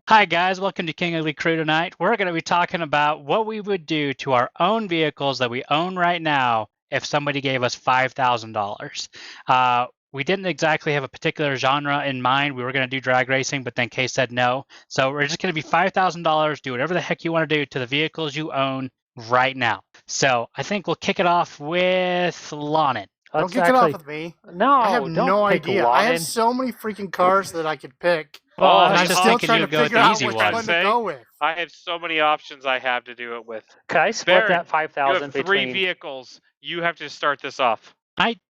Hi guys, welcome to King Ugly Crew tonight. We're going to be talking about what we would do to our own vehicles that we own right now if somebody gave us $5,000. We didn't exactly have a particular genre in mind. We were going to do drag racing, but then Kay said no. So we're just going to be $5,000, do whatever the heck you want to do to the vehicles you own right now. So I think we'll kick it off with Lonnon. Don't kick it off with me. No, I have don't no pick idea. Lonnon. I have so many freaking cars that I could pick. Well, I and was I'm just still thinking trying you to would go with figure the out easy which one. one to go with. I have so many options I have to do it with. Can I split Baron, that 5,000 You have three between? vehicles. You have to start this off.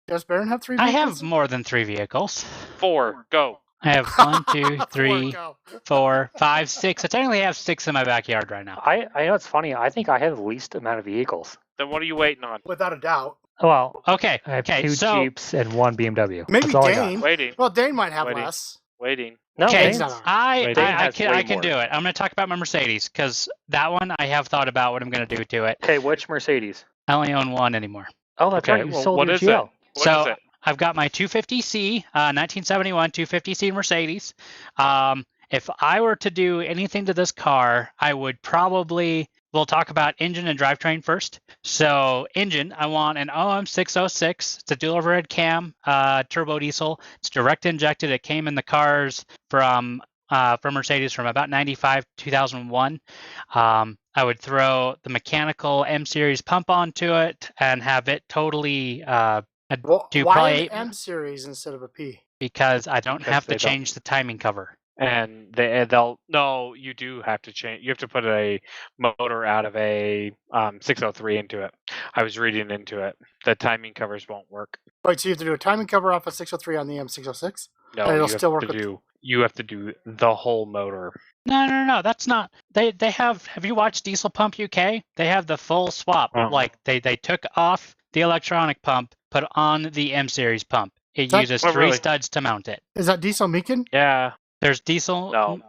Does Baron have three I vehicles? have more than 3 vehicles. 4. Go. I have 1, 2, Four, 3, go. 4, 5, 6. I technically have 6 in my backyard right now. I know it's funny. I think I have the least amount of vehicles. Then what are you waiting on? Without a doubt. Well, Okay. I have Okay. 2 So Jeeps and 1 BMW. Maybe That's all I got. Dane. Waiting. Well, Dane might have Waiting. less. Waiting. No, Okay, Dane's- not. I Dane has can way do more. it. I'm going to talk about my Mercedes because that one I have thought about what I'm going to do to it. Okay, which Mercedes? I only own one anymore. Oh, that's Okay, right. You well, sold what your is it? GL. What So is it? I've got my 250C, 1971 250C Mercedes. If I were to do anything to this car, I would probably. We'll talk about engine and drivetrain first. So engine, I want an OM606. It's a dual overhead cam, turbo diesel. It's direct injected. It came in the cars from Mercedes from about 95 2001. I would throw the mechanical M series pump onto it and have it totally Well, do why probably an M series instead of a P? because I don't Because have to they don't- change the timing cover. And they'll no. You do have to change. You have to put a motor out of a 603 into it. I was reading into it. The timing covers won't work. Wait, so you have to do a timing cover off a 603 on the M606? No, And it'll you still have work to with- do. You have to do the whole motor. No. That's not. They have. Have you watched Diesel Pump UK? They have the full swap. Uh-uh. Like they took off the electronic pump, put on the M series pump. It That- uses Oh, 3 really? studs to mount it. Is that Diesel Meekin? Yeah. There's Diesel. No.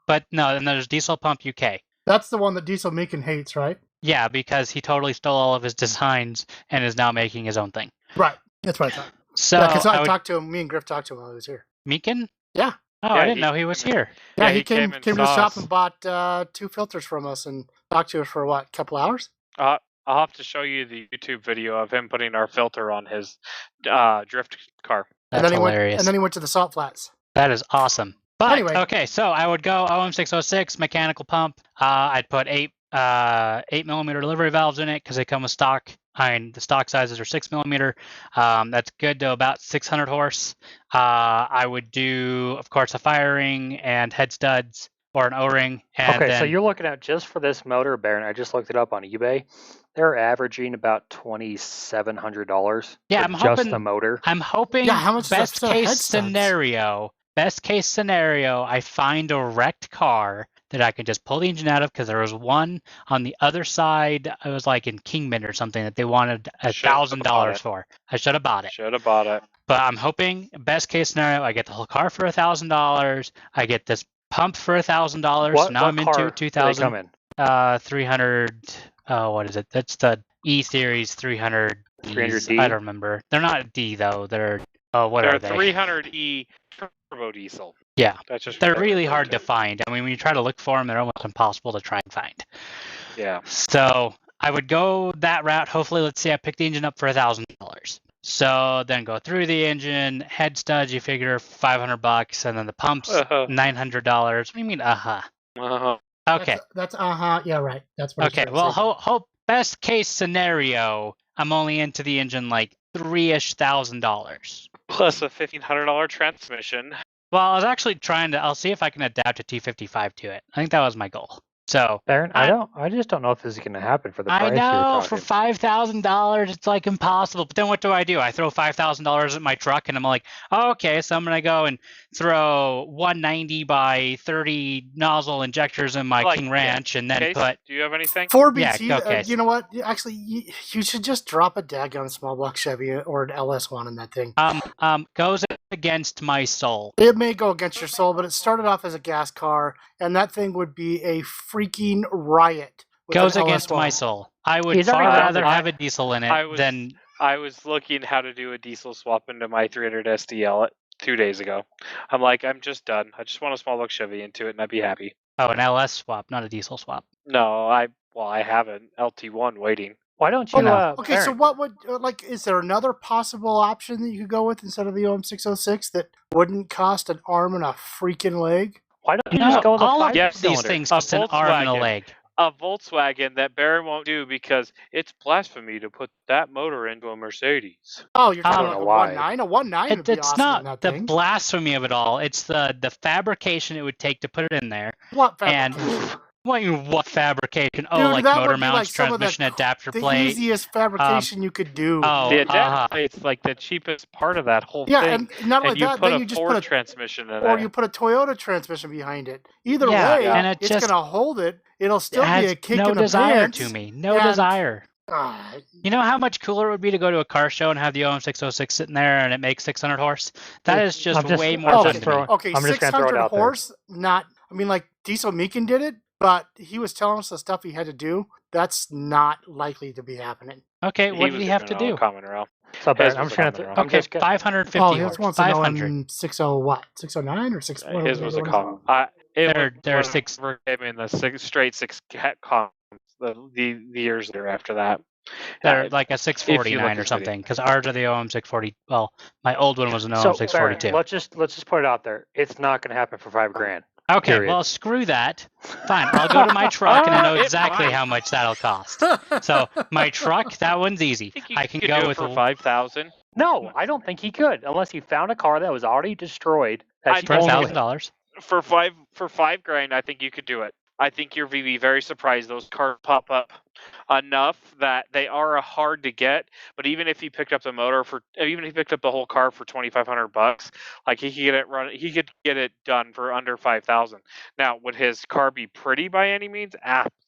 But no, and there's Diesel Pump UK. That's the one that Diesel Meekin hates, right? Yeah, because he totally stole all of his designs and is now making his own thing. Right. That's what I thought. So Because I I would, talked to him, me and Griff talked to him while he was here. Meekin? Yeah. Oh, Yeah, I didn't he know he was came in. here. Yeah, Yeah, he he came and to the saw shop us. and bought 2 filters from us and talked to us for what, a couple hours? I'll have to show you the YouTube video of him putting our filter on his drift car. That's and then hilarious. he went to the salt flats. That is awesome. But Anyway. okay, so I would go OM606 mechanical pump. I'd put 8mm delivery valves in it because they come with stock. The stock sizes are 6mm. That's good to about 600 horse. I would do, of course, a fire ring and head studs or an O-ring. And Okay, then, so you're looking at just for this motor, Baron. I just looked it up on eBay. They're averaging about $2,700. Yeah, for I'm just hoping- the motor. I'm hoping Yeah, how much is best that case head studs? scenario. Best case scenario, I find a wrecked car that I can just pull the engine out of because there was one on the other side. It was like in Kingman or something that they wanted Should've bought $1,000 it. for. I should have bought it. Should have bought it. But I'm hoping best case scenario, I get the whole car for $1,000. I get this pump for $1,000. So now I'm car into do they 2,000. come in? 300. Oh, what is it? That's the E series 300. 300D? I don't remember. They're not D though. They're what They're are they? 300E turbo diesel. Yeah. That's just They're what really referred hard to find. I mean, when you try to look for them, they're almost impossible to try and find. Yeah. So I would go that route. Hopefully, let's say I pick the engine up for $1,000. So then go through the engine, head studs, you figure $500, and then the pumps $900. What do you mean, Uh-huh. Okay. That's yeah, right. That's what. Okay. Well, hope best case scenario, I'm only into the engine like $3,000. Plus a $1,500 transmission. Well, I was actually I'll see if I can adapt a T55 to it. I think that was my goal. So Baron, I just don't know if this is going to happen for the price I you're know talking. for $5,000, it's like impossible. But then what do? I throw $5,000 at my truck, and I'm like, oh, okay, so I'm gonna go and throw 190 by 30 nozzle injectors in my Like, King Ranch, and then Case, put. do you have anything? 4BT, Yeah, okay. you know what? Actually, you should just drop a daggone small block Chevy or an LS1 in that thing. Goes against my soul. It may go against your soul, but it started off as a gas car, and that thing would be a freaking riot. with Goes an against LS1. my soul. I would He's far already done rather that. have a diesel in I it was- than. I was looking how to do a diesel swap into my 300 STL 2 days ago. I'm like, I'm just done. I just want a small block Chevy into it, and I'd be happy. Oh, an LS swap, not a diesel swap. No, I have an LT1 waiting. Why don't you? no. Okay, so Baron, what would is there another possible option that you could go with instead of the OM606 that wouldn't cost an arm and a freaking leg? why don't you No, just go with a all of 5-cylinder? these things A cost an arm and a Volkswagen. leg. A Volkswagen that Baron won't do because it's blasphemy to put that motor into a Mercedes. Oh, you're talking don't about know a why. 1.9? A 1.9 would be It's awesome in not that the thing. blasphemy of it all. It's the fabrication it would take to put it in there. What And fabrication? what fabrication? Oh, Dude, like that motor would be mounts, like some of transmission adapter the plate. easiest fabrication you could do. Oh, The adapter plate's like the cheapest part of that whole yeah, thing. and not only And you that, put then a you just Ford put a transmission in or it. you put a Toyota transmission behind it. Either Yeah, way, and it it's just gonna hold it. It'll still be has a kick no in the desire pants. to me. No and- desire. Ah, You know how much cooler it would be to go to a car show and have the OM606 sitting there and it makes 600 horse? That is just way more I'm fun just to me. throwing- okay, I'm just gonna throw it 600 out there. horse. Not. I mean, like Diesel Meekin did it, but he was telling us the stuff he had to do. That's not likely to be happening. Okay, what did he have to do? Common rail. So Baron, His I'm was just gonna. a common rail. I'm Okay, just gonna. 550 Oh, his horse. wants an 500. OM 60 what? 609 or 6? His was a column. common. They're six. Came in the straight six columns. The years that are after that. They're Yeah, like a if you 649 look or at something, because ours are the OM640. Well, my old one was an So OM642. Baron, let's just put it out there. It's not gonna happen for $5,000. Okay, period. well, screw that. Fine, I'll go to my truck and I know It exactly might. how much that'll cost. So my truck, that one's easy. I can could go do it with for 5,000. No, I don't think he could, unless he found a car that was already destroyed. I for That's only- $1,000. For $5,000, I think you could do it. I think you'll be very surprised. Those cars pop up enough that they are hard to get. But even if he picked up the motor even if he picked up the whole car for $2,500, like he could get it done for under 5,000. Now, would his car be pretty by any means?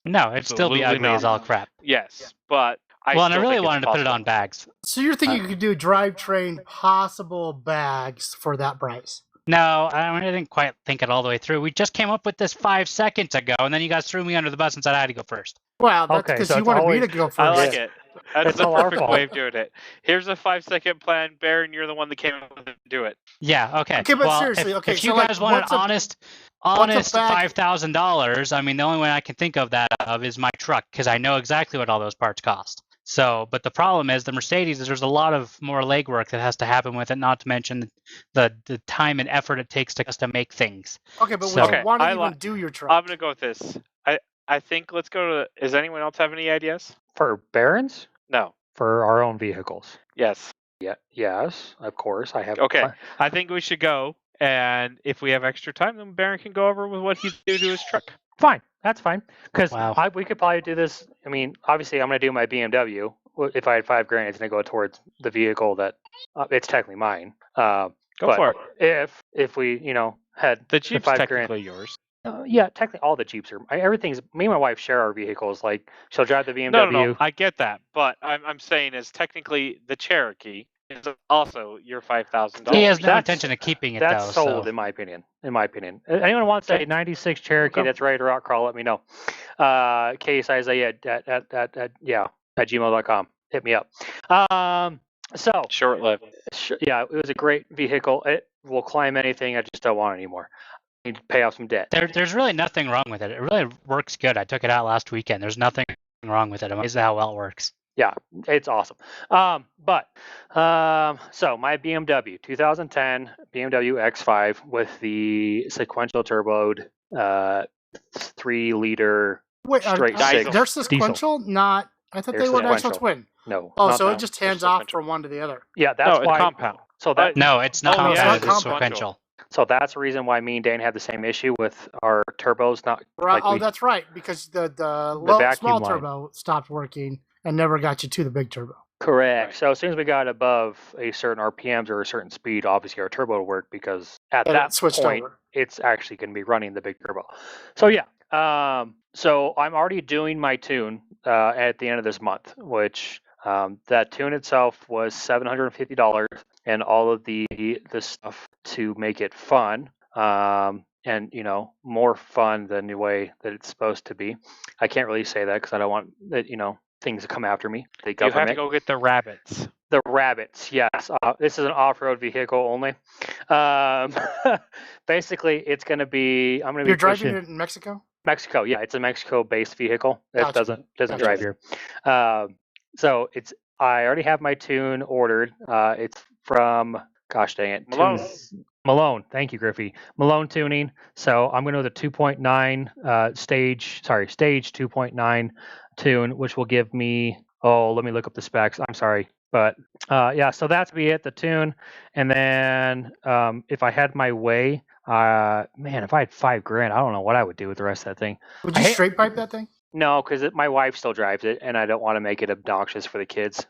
No, it'd still be Absolutely ugly as not. all crap. Yes, but And I still really think it's wanted to put it possible. on bags. So you're thinking you could do drivetrain possible bags for that price? No, I didn't quite think it all the way through. We just came up with this 5 seconds ago, and then you guys threw me under the bus and said I had to go first. Well, that's Okay, because so you it's wanted me always- to go first. I like it. That's It's the all our perfect fault. way of doing it. Here's a 5-second plan, Baron. You're the one that came up with it. Do it. Yeah, okay. Okay, but well, seriously, if, okay, if so, you like, guys want an what's a honest bag- $5,000, I mean, the only way I can think of that of is my truck, because I know exactly what all those parts cost. So, but the problem is the Mercedes, there's a lot of more legwork that has to happen with it, not to mention the time and effort it takes to make things. Okay, but So- would you want to I even li- do your truck? I'm gonna go with this. I think let's go to. Does anyone else have any ideas? For Barons, No. for our own vehicles. Yes. Yeah. Yes, of course. I have. Okay. I think we should go, and if we have extra time, then Baron can go over with what he do to his truck. Fine, that's fine. Because Wow. we could probably do this. I mean, obviously, I'm going to do my BMW. If I had $5,000, it's going to go towards the vehicle that it's technically mine. Go But for it. If we, had The Jeep's $5,000. technically yours. Yeah, technically all the Jeeps are. Everything's. Me and my wife share our vehicles. Like she'll drive the BMW. No. I get that, but I'm saying is technically the Cherokee is also your $5,000. He has no That's- intention of keeping it, That's though. sold, So. in my opinion. Anyone wants a '96 Cherokee Okay. that's ready to rock crawl? Let me know. Case Isaiah at gmail.com. Hit me up. So Short-lived. yeah, it was a great vehicle. It will climb anything. I just don't want it anymore. I need to pay off some debt. There's really nothing wrong with it. It really works good. I took it out last weekend. There's nothing wrong with it. I'm amazed at how well it works. Yeah, it's awesome. So my BMW 2010 BMW X5 with the sequential turboed 3-liter. Wait, straight they're diesel. sequential? Not. I thought They're they were an actual sequential. twin. No. Oh, not so that. it just They're hands off sequential. from one to the other. Yeah, that's No, it's why. compound. So that No, it's not. Oh, it's yeah, it's it's sequential. so that's the reason why me and Dan have the same issue with our turbos. Not Right. like That's right, because the low, vacuum small line. turbo stopped working and never got you to the big turbo. correct. Right. So as soon as we got above a certain RPMs or a certain speed, obviously our turbo will work because at And that it switched point over. it's actually going to be running the big turbo. So yeah. So I'm already doing my tune at the end of this month, which that tune itself was $750, and all of the stuff to make it fun, and more fun than the way that it's supposed to be. I can't really say that because I don't want that things to come after me. The You have to government, go get the rabbits. The rabbits, yes. This is an off-road vehicle only. Basically, it's going to be. I'm going to be You're driving pushing it in Mexico? Mexico. Yeah, it's a Mexico-based vehicle. It Gotcha. doesn't Gotcha. drive here. So it's. I already have my tune ordered. It's from. Gosh dang it, Malone. Malone. Thank you, Griffey. Malone Tuning. So I'm going to do the 2.9 stage 2.9 tune, which will give me. Oh, let me look up the specs. I'm sorry. But yeah, so that's be it, the tune. And then if I had my way, man, if I had $5,000, I don't know what I would do with the rest of that thing. Would you straight pipe that thing? No, because my wife still drives it, and I don't want to make it obnoxious for the kids.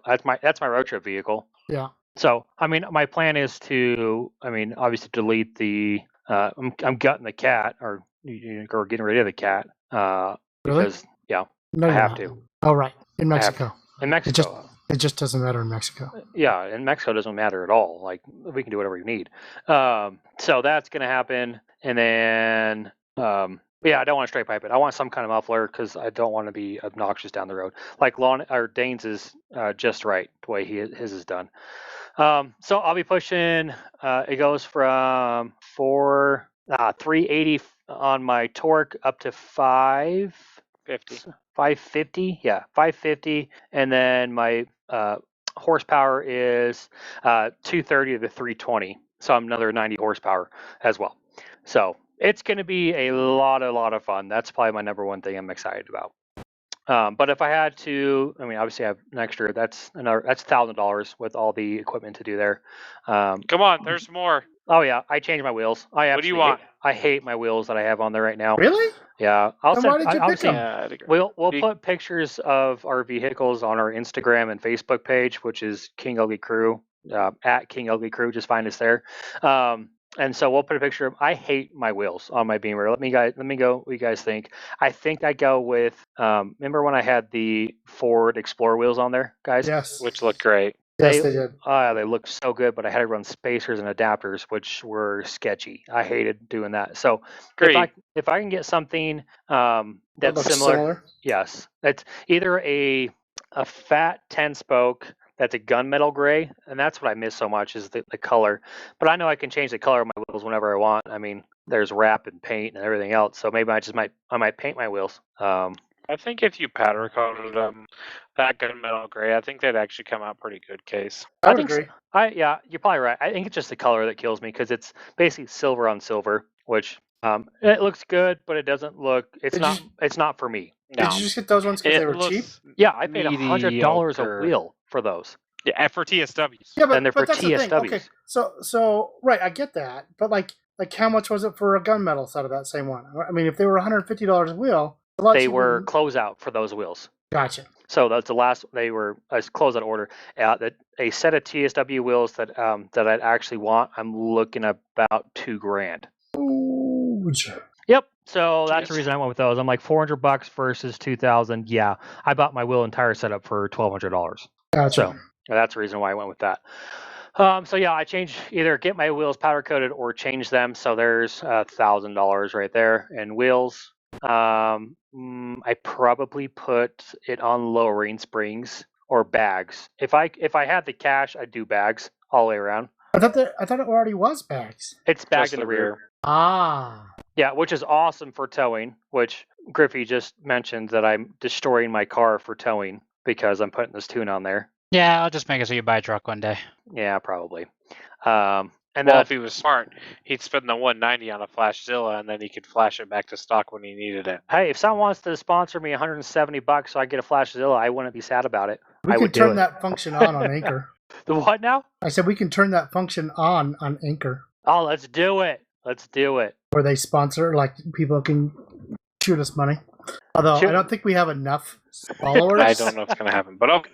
That's my road trip vehicle. Yeah. So I mean, my plan is to, obviously delete the. I'm gutting the cat, or getting rid of the cat. Really? Because yeah, No, I you're have not. to. Oh, right. In Mexico. In Mexico. It just doesn't matter in Mexico. Yeah, in Mexico it doesn't matter at all. Like, we can do whatever we need. So that's going to happen. And then, yeah, I don't want to straight pipe it. I want some kind of muffler because I don't want to be obnoxious down the road. Like Dane's is just right the way his is done. So I'll be pushing. It goes from 380 on my torque up to 550. Yeah, 550, and then my horsepower is 230 to 320. So I'm another 90 horsepower as well. So it's going to be a lot of fun. That's probably my number one thing I'm excited about. But if I had to, obviously I have an extra. That's $1,000 with all the equipment to do there. Come on, there's more. Oh yeah, I changed my wheels. What do you want? I hate my wheels that I have on there right now. Really? Yeah, Then why did you pick them? We'll put pictures of our vehicles on our Instagram and Facebook page, which is King Ugly Crew, at King Ugly Crew. Just find us there. And so we'll put a picture of. I hate my wheels on my Beamer. Let me go. What you guys think? I think I go with. Remember when I had the Ford Explorer wheels on there, guys? Yes. Which look great. Yes, they did. They looked so good, but I had to run spacers and adapters, which were sketchy. I hated doing that. So if I can get something that's similar, yes, it's either a fat 10-spoke that's a gunmetal gray, and that's what I miss so much is the color. But I know I can change the color of my wheels whenever I want. There's wrap and paint and everything else, so maybe I might paint my wheels. I think if you powder coated them, that gunmetal gray, I think they'd actually come out pretty good case. I would agree. Yeah, you're probably right. I think it's just the color that kills me because it's basically silver on silver, which it looks good, but it doesn't look. It's not for me. No. Did you just get those ones because they were cheap? Yeah, I paid $100 a wheel for those. Yeah, for TSWs. Yeah, but and they're for that's TSWs. The thing. Okay, so right, I get that, but like how much was it for a gunmetal set of that same one? If they were $150 a wheel. They were closeout for those wheels. Gotcha. So that's the last. They were a closeout order. A set of TSW wheels that I'd actually want. I'm looking about $2,000. Ooh. Yep. So that's the reason I went with those. I'm like $400 versus $2,000. Yeah, I bought my wheel and tire setup for $1,200. Gotcha. So that's the reason why I went with that. So yeah, I changed either get my wheels powder coated or change them. So there's $1,000 right there. And wheels. I probably put it on lowering springs or bags. If I had the cash, I'd do bags all the way around. I thought it already was bags. It's bagged in the rear. Ah. Yeah, which is awesome for towing, which Griffey just mentioned that I'm destroying my car for towing because I'm putting this tune on there. Yeah, I'll just make it so you buy a truck one day. Yeah, probably. And if he was smart, he'd spend the $190 on a Flashzilla, and then he could flash it back to stock when he needed it. Hey, if someone wants to sponsor me $170 so I get a Flashzilla, I wouldn't be sad about it. We can turn that function on Anchor. The what now? I said we can turn that function on Anchor. Oh, let's do it. Let's do it. Where they sponsor, like people can shoot us money. Although I don't think we have enough followers. I don't know if it's going to happen, but okay.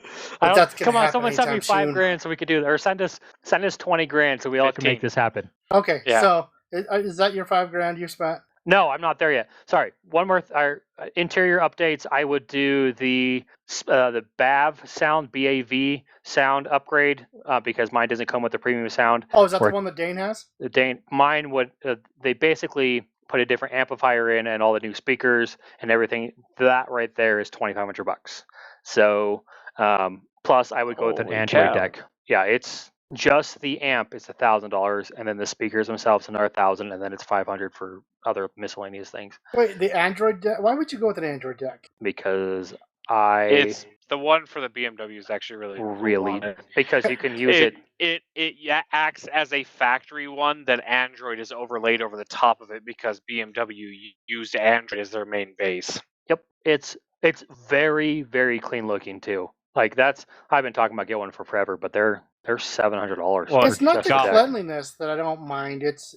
Come on, someone send me $5,000 so we could do that, or send us $20,000 so we all can make this happen. Okay, so is that your $5,000 you spent? No, I'm not there yet. Sorry. One more interior updates. I would do the BAV sound, BAV sound upgrade because mine doesn't come with the premium sound. Oh, is that the one that Dane has? Mine would. They basically put a different amplifier in and all the new speakers and everything. That right there is $2,500. So Plus, I would go with an Holy Android cow. deck. Yeah, it's just the amp is $1,000, and then the speakers themselves another $1,000, and then it's $500 for other miscellaneous things. Wait, the Android deck? Why would you go with an Android deck? Because It's the one for the BMW is actually really cool on it. because you can use it. It acts as a factory one that Android is overlaid over the top of it because BMW used Android as their main base. Yep, it's very, very clean looking too. Like I've been talking about getting one for forever, but they're $700. Well, It's not just the a deck. cleanliness that I don't mind. It's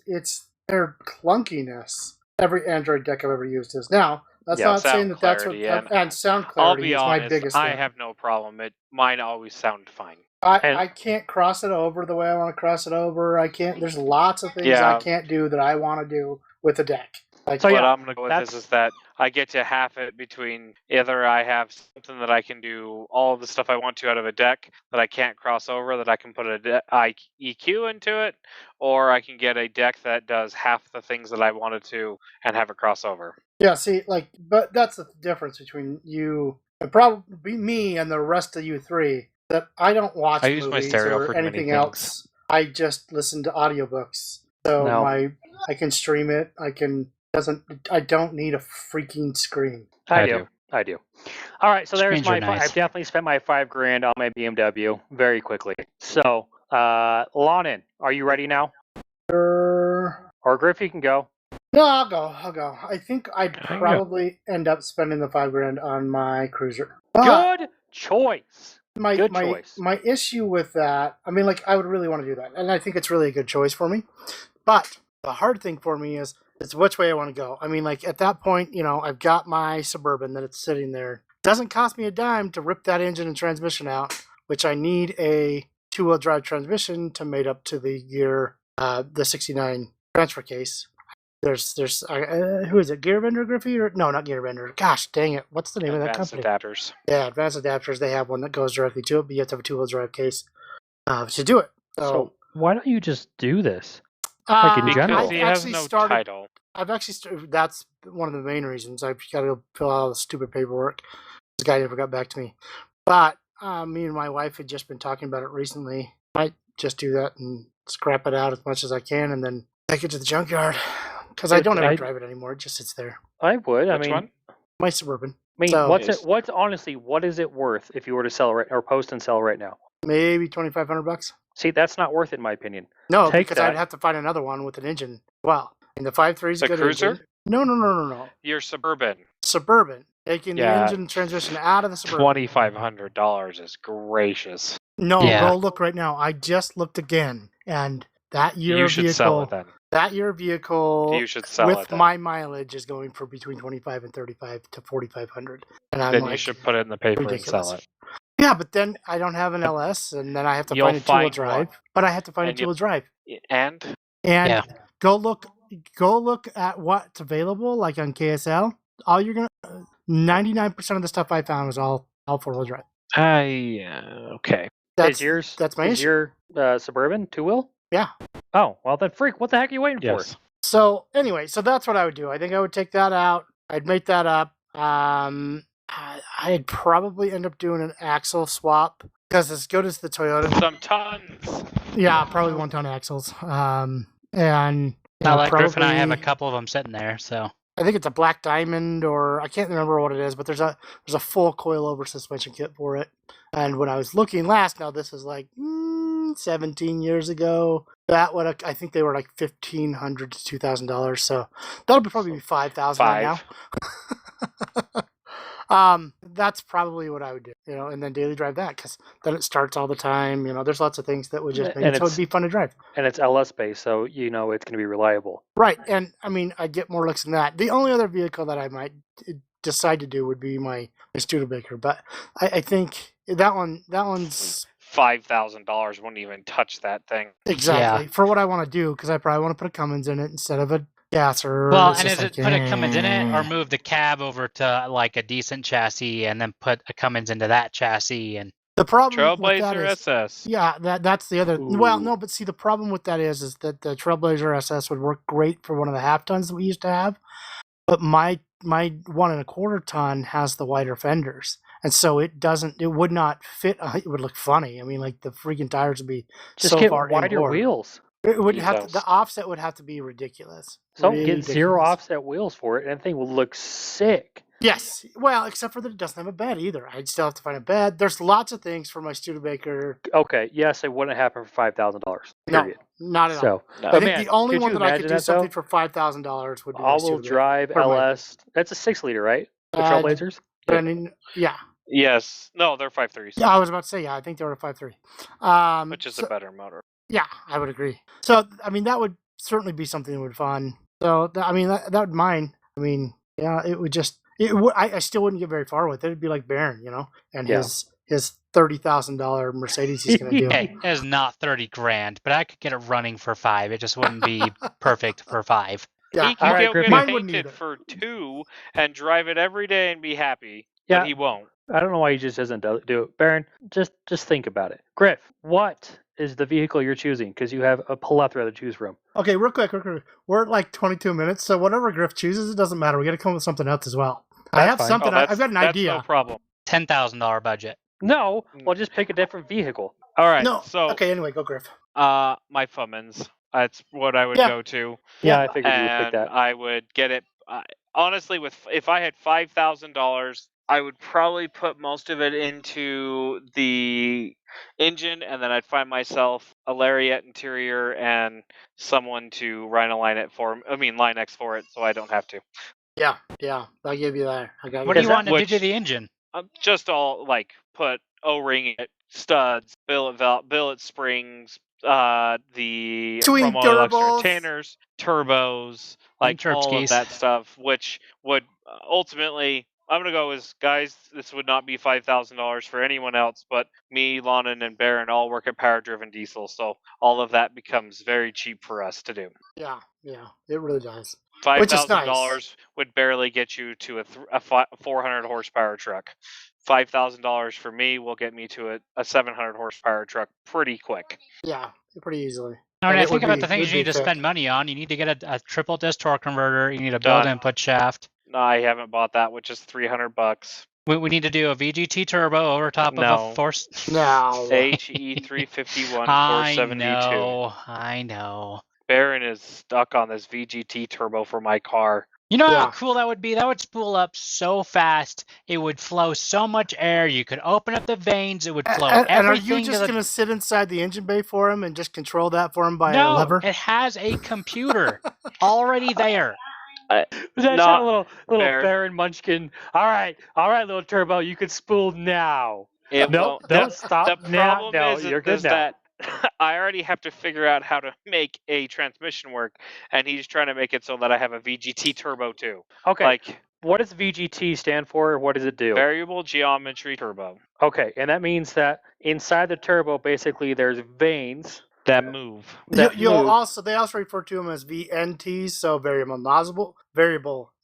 their clunkiness. Every Android deck I've ever used is. Now, that's Yeah. not saying Sound that's what... clarity, And sound I'll clarity be is my honest, biggest I thing. have no problem. Mine always sound fine. I can't cross it over the way I want to cross it over. I can't... There's lots of things I can't do that I want to do with a deck. Like, So, what yeah, I'm going to go with this is that I get to half it between either I have something that I can do all of the stuff I want to out of a deck that I can't cross over, that I can put a EQ into it, or I can get a deck that does half the things that I wanted to and have it cross over. yeah, see, like, but that's the difference between you and probably me and the rest of you three, that I don't watch I use my movies stereo or for many anything things. else. I just listen to audiobooks. So No. I can stream it. I don't need a freaking screen. I do. All right, so there's Screens are my. nice. I've definitely spent my $5,000 on my BMW very quickly. So, Lonnon, are you ready now? Sure. Or Griff, you can go. No, I'll go. I think I'd probably end up spending the $5,000 on my cruiser. But Good choice. Good choice. My issue with that, I mean, like, I would really want to do that, and I think it's really a good choice for me. But the hard thing for me is which way I want to go. I mean, like, at that point, I've got my Suburban that it's sitting there. Doesn't cost me a dime to rip that engine and transmission out, which I need a two-wheel drive transmission to mate up to the gear, the 69 transfer case. There's who is it? Gearbender Griffith? Or no, not Gearbender. Gosh, dang it! What's the name of that company? Adapters. Yeah, Advanced Adapters. They have one that goes directly to it, but you have to have a two-wheel drive case to do it. So why don't you just do this? Like in general. Because he has no title. I've actually that's one of the main reasons. I've got to go fill out all the stupid paperwork. This guy never got back to me. But me and my wife had just been talking about it recently. I might just do that and scrap it out as much as I can, and then take it to the junkyard. Because I don't ever drive it anymore. It just sits there. I would. Which one? My Suburban. I mean, So- what is it worth if you were to sell it or post and sell right now? Maybe $2,500. See, that's not worth it in my opinion. No, Take because that. I'd have to find another one with an engine. Well, and the 5.3 is a The good Cruiser? engine. No. Your Suburban. Suburban. Taking the Yeah. engine and transmission out of the Suburban. $2,500 is gracious. No, Yeah. go look right now. I just looked again, and that year You of should sell vehicle, it then. that year of vehicle You should sell it with then. my mileage is going for between 25 and 35 to 4,500. And I'm Then like, you should put it in the paper ridiculous. and sell it. Yeah, but then I don't have an LS, and then I have to You'll find a two-wheel find drive. one. But I have to find And a two-wheel drive. And And Yeah. go look at what's available, like on KSL. All you're gonna 99% of the stuff I found was all four-wheel drive. okay. That's my is issue. your Suburban two-wheel? Yeah. Oh, well then freak, what the heck are you waiting Yes. for? So anyway, so that's what I would do. I think I would take that out. I'd make that up. I'd probably end up doing an axle swap because as good as the Toyota, Some tons. yeah, probably 1-ton axles. And Now, like Griff and I have a probably- couple of them sitting there, so I think it's a Black Diamond, or I can't remember what it is, but there's a full coilover suspension kit for it. And when I was looking last, now this is like 17 years ago, that would I think they were like $1,500 to $2,000. So that'll probably be $5,000 right now. That's probably what I would do, and then daily drive that because then it starts all the time. There's lots of things that would just make And it so it'd be fun to drive. And it's LS based, so you know it's going to be reliable. Right, and I mean, I'd get more looks than that. The only other vehicle that I might decide to do would be my Studebaker, but I think one's $5,000 wouldn't even touch that thing. exactly for what I want to do because I probably want to put a Cummins in it instead of a gasser. well, It's and just is it like, put a Cummins in it or move the cab over to like a decent chassis and then put a Cummins into that chassis and the problem with that Trailblazer is, SS. yeah, that's the other. Well, Ooh. no, but see, the problem with that is that the Trailblazer SS would work great for one of the half tons that we used to have, but my 1 1/4 ton has the wider fenders, and so it would not fit. It would look funny. I mean, like the freaking tires would be Just so get far wider inboard. wheels. It would have to, Details. the offset would have to be ridiculous. So Really get zero ridiculous. offset wheels for it, and the thing will look sick. Yes, well, except for that it doesn't have a bed either. I'd still have to find a bed. There's lots of things for my Studebaker. Okay, yes, it wouldn't happen for $5,000. No, Period. not at all. So, No. I but think man, the only could one you that I could imagine do that, something though? for $5,000 would be my All-wheel Studebaker. drive Or my- LS. That's a 6-liter, right? The Uh, Trailblazers. Brennan, yeah. Yes. No, they're 5.3s, Yeah, I was about to say, yeah, I think they were a 5.3. which is so- a better motor. Yeah, I would agree. So, I mean, that would certainly be something that would be fun. So, I mean, that would mine. I mean, yeah, it would just, I still wouldn't get very far with it. It'd be like Baron, and Yeah. his $30,000 Mercedes he's going to do. Hey, it's not 30 grand, but I could get it running for 5. It just wouldn't be perfect for 5. Yeah, He can All right, get Griffith. Mine it wouldn't painted either. for 2 and drive it every day and be happy. Yeah. But he won't. I don't know why he just doesn't do it. Baron, just think about it. Griff, what is the vehicle you're choosing? Because you have a plethora to choose from. Okay, real quick. We're at like 22 minutes, so whatever Griff chooses, it doesn't matter. We got to come up with something else as well. I That's have fine. something. Oh, I've got an that's idea. no problem. $10,000 budget. No, well, just pick a different vehicle. All right. No. So, Okay, anyway, go Griff. my Fummins. That's what I would Yeah. go to. Yeah, I figured you would pick And that. I would get it. Honestly, if I had $5,000, I would probably put most of it into the engine, and then I'd find myself a Lariat interior and someone to line X for it, so I don't have to. Yeah, I'll give you that. I got What do you that want to do which- to the engine? Just all put O-ring it, studs, billet springs, the Twin promo electric turbos. tanners, turbos, And all of Terpskis. that stuff, which would ultimately, I'm gonna go as guys. This would not be $5,000 for anyone else, but me, Lonnon, and Baron all work at power driven diesel, so all of that becomes very cheap for us to do. Yeah, it really does. $5,000 would barely get you to a 400 horsepower truck. $5,000 for me will get me to a 700 horsepower truck pretty quick. Yeah, pretty easily. I mean, And I it think would about be- the things would you need be to thick. spend money on. You need to get a triple disc torque converter. You need a build Done. input shaft. No, I haven't bought that, which is $300. We need to do a VGT turbo over top of No. a force. No. HE 351 I 472. know. Baron is stuck on this VGT turbo for my car. You know how Yeah. cool that would be? That would spool up so fast. It would flow so much air. You could open up the veins. It would flow And are everything. you just to the... going to sit inside the engine bay for him and just control that for him by a No, lever? it has a computer already there. Was that Not a little Baron. Baron Munchkin? All right, little turbo, you can spool now. It No, won't- don't stop The now. problem No, is, you're good is now. that I already have to figure out how to make a transmission work, and he's trying to make it so that I have a VGT turbo too. Okay, Like what does VGT stand for? What does it do? variable geometry turbo Okay, and that means that inside the turbo, basically, there's veins that move. that You'll move. also they also refer to them as VNTs, so variable